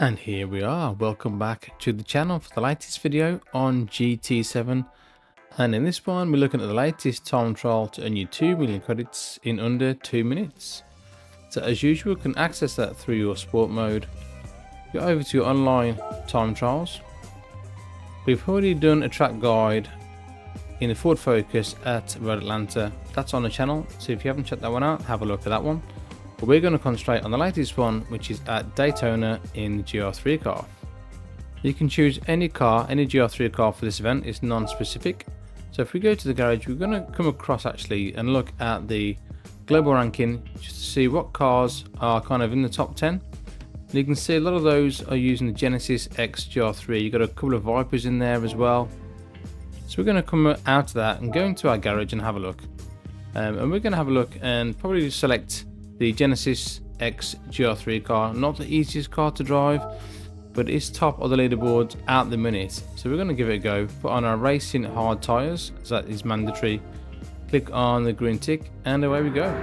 And here we are, welcome back to the channel for the latest video on GT7. And in this one we're looking at the latest time trial to earn you 2 million credits in under 2 minutes. So as usual, you can access that through your sport mode. Go over to your online time trials. We've already done a track guide in the Ford Focus at Road Atlanta. That's on the channel, so if you haven't checked that one out, have a look at that one. But we're going to concentrate on the latest one, which is at Daytona in the GR3 car. You can choose any car, any GR3 car for this event. It's non-specific. So if we go to the garage, we're going to come across actually and look at the global ranking just to see what cars are kind of in the top 10. And you can see a lot of those are using the Genesis X GR3. You've got a couple of Vipers in there as well. So we're going to come out of that and go into our garage and have a look. And we're going to have a look and probably select the Genesis X GR3 car. Not the easiest car to drive, but it's top of the leaderboard at the minute. So we're going to give it a go. Put on our racing hard tyres, as that is mandatory. Click on the green tick and away we go.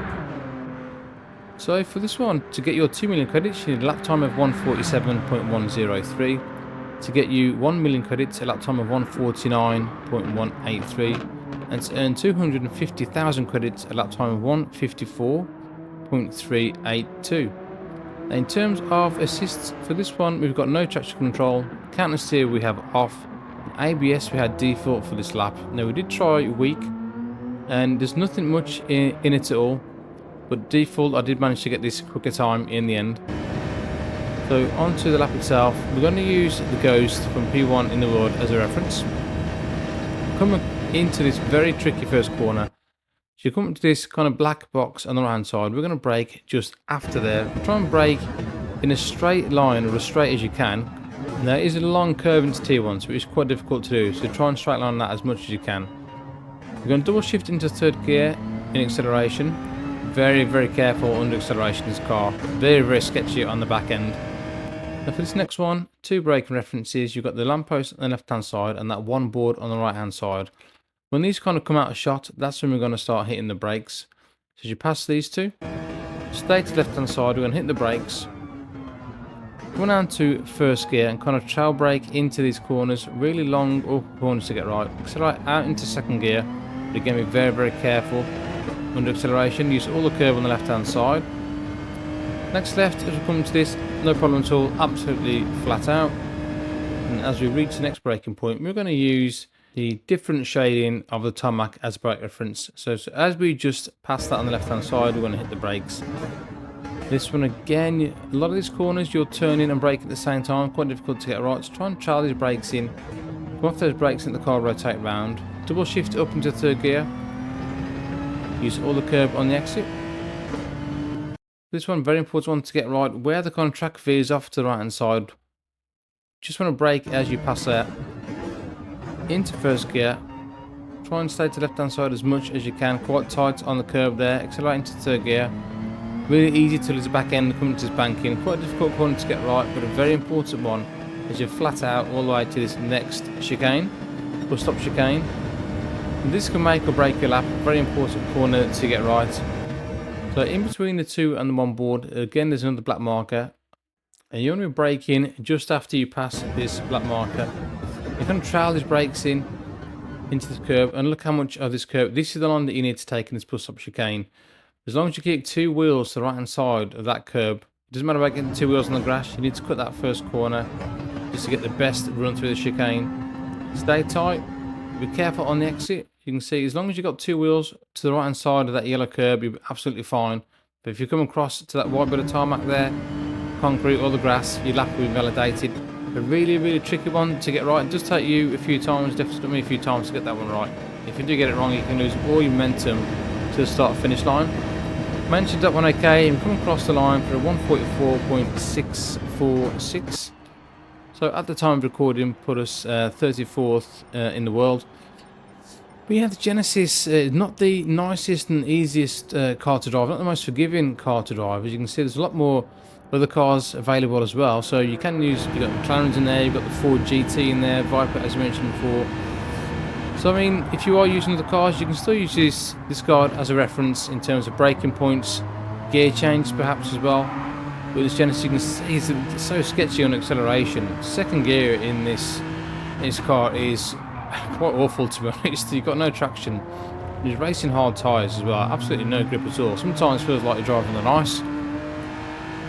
So for this one, to get your 2 million credits, you need a lap time of 147.103. To get you 1 million credits, a lap time of 149.183. And to earn 250,000 credits, a lap time of 154.382. In terms of assists for this one, we've got no traction control, counter steer we have off, ABS we had default for this lap. Now we did try weak, and there's nothing much in it at all, but default I did manage to get this quicker time in the end. So onto the lap itself, we're going to use the Ghost from P1 in the world as a reference. Coming into this very tricky first corner, so you come into this kind of black box on the right hand side. We're going to brake just after there. Try and brake in a straight line or as straight as you can. Now it is a long curve into T1, so it's quite difficult to do, so try and straight line that as much as you can. We're going to double shift into third gear in acceleration. Very, very careful under acceleration in this car. Very, very sketchy on the back end. Now for this next one, two braking references. You've got the lamppost on the left hand side and that one board on the right hand side. When these kind of come out of shot, that's when we're going to start hitting the brakes. So as you pass these two, stay to the left hand side, we're going to hit the brakes. Come down to first gear and kind of trail brake into these corners, really long up corners to get right. Accelerate out into second gear, but again be very, very careful under acceleration. Use all the curve on the left hand side. Next left, as we come to this, no problem at all, absolutely flat out. And as we reach the next braking point, we're going to use the different shading of the tarmac as a brake reference. So as we just pass that on the left hand side, we're going to hit the brakes. This one again, a lot of these corners you'll turn in and brake at the same time, quite difficult to get right. So try and trail these brakes in, come off those brakes and the car rotate round, double shift up into third gear, use all the curb on the exit. This one, very important one to get right, where the kind of track veers off to the right hand side. Just want to brake as you pass that into first gear. Try and stay to the left hand side as much as you can, quite tight on the curve there. Accelerate into third gear. Really easy to lose the back end, come to this banking. Quite a difficult corner to get right, but a very important one as you flat out all the way to this next chicane, or stop chicane. And this can make or break your lap. Very important corner to get right. So in between the two and the one board, again there's another black marker, and you want to be braking just after you pass this black marker. You can trail these brakes in into this curve, and look how much of this curve. This is the line that you need to take in this push-up chicane. As long as you keep two wheels to the right hand side of that curb, it doesn't matter about getting two wheels on the grass. You need to cut that first corner just to get the best run through the chicane. Stay tight. Be careful on the exit. You can see as long as you've got two wheels to the right hand side of that yellow curb, you'll be absolutely fine. But if you come across to that white bit of tarmac there, concrete or the grass, your lap will be validated. A really, really tricky one to get right. It does take you a few times, definitely took me a few times to get that one right. If you do get it wrong, you can lose all your momentum to the start finish line. Mentioned that one okay, and come across the line for a 144.646. So at the time of recording, put us 34th in the world. But yeah, the Genesis, not the nicest and easiest car to drive, not the most forgiving car to drive. As you can see, there's a lot more other cars available as well. So you can use, you've got McLaren's in there, you've got the Ford GT in there, Viper as mentioned before. So I mean, if you are using other cars, you can still use this card as a reference in terms of braking points, gear change perhaps as well. with this Genesis, you can see it's so sketchy on acceleration. Second gear in this car is quite awful, to be honest. You've got no traction. He's racing hard tyres as well, absolutely no grip at all. Sometimes it feels like you're driving on the ice.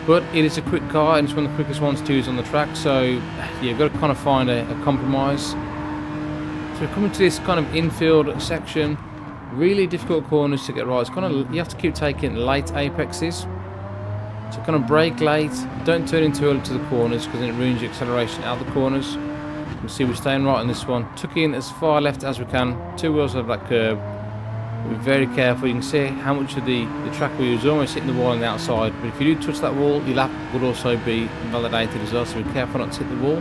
But it is a quick car and it's one of the quickest ones to use on the track, so yeah, you've got to kind of find a compromise. So we're coming to this kind of infield section, really difficult corners to get right. It's kind of, you have to keep taking late apexes. So kind of brake late, don't turn in too early to the corners because then it ruins your acceleration out of the corners. You can see we're staying right on this one, tuck in as far left as we can, 2 wheels of that curb. Be very careful. You can see how much of the track wheel is almost hitting the wall on the outside, but if you do touch that wall, your lap would also be validated as well, so be careful not to hit the wall.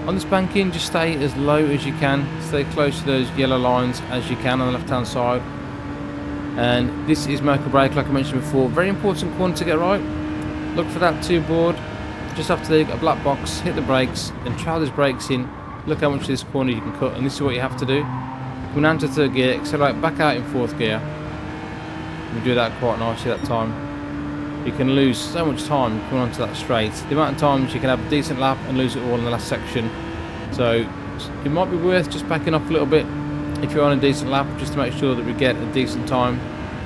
On this banking, just stay as low as you can, stay close to those yellow lines as you can on the left hand side. And this is make or break, like I mentioned before. Very important corner to get right. Look for that 2 board just after they got a black box, hit the brakes and try those brakes in. Look how much of this corner you can cut, and this is what you have to do. Come down to 3rd gear, accelerate back out in 4th gear. We do that quite nicely that time. You can lose so much time coming onto that straight. The amount of times you can have a decent lap and lose it all in the last section. So it might be worth just backing off a little bit if you're on a decent lap, just to make sure that we get a decent time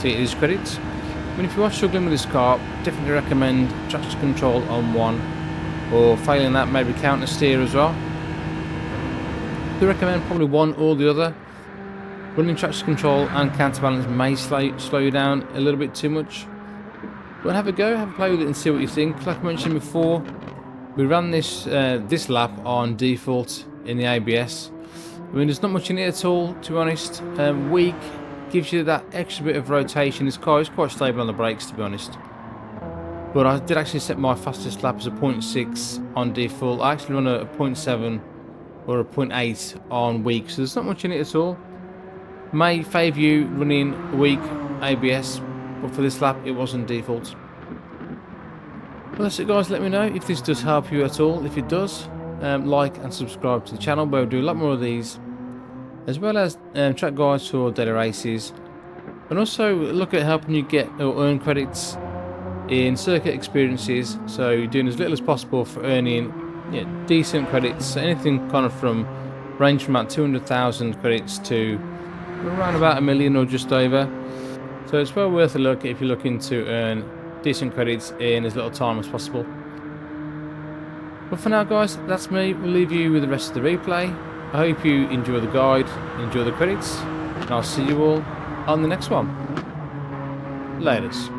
to get these credits. I mean, if you are struggling with this car, definitely recommend traction control on 1, or failing that, maybe counter steer as well. I recommend probably one or the other. Running traction control and counterbalance may slow you down a little bit too much. But have a go, have a play with it and see what you think. Like I mentioned before, we ran this lap on default in the ABS. I mean, there's not much in it at all, to be honest. Weak gives you that extra bit of rotation. This car is quite stable on the brakes, to be honest. But I did actually set my fastest lap as a 0.6 on default. I actually run a 0.7 or a 0.8 on weak, so there's not much in it at all. May favour you running weak ABS, but for this lap it wasn't default. Well, that's it guys, let me know if this does help you at all. If it does, like and subscribe to the channel where we do a lot more of these, as well as track guides for daily races, and also look at helping you get or earn credits in circuit experiences, so you're doing as little as possible for earning decent credits. So anything kind of from range from about 200,000 credits to around about 1 million or just over. So it's well worth a look if you're looking to earn decent credits in as little time as possible. But for now guys, that's me. We'll leave you with the rest of the replay. I hope you enjoy the guide, enjoy the credits, and I'll see you all on the next one. Laters.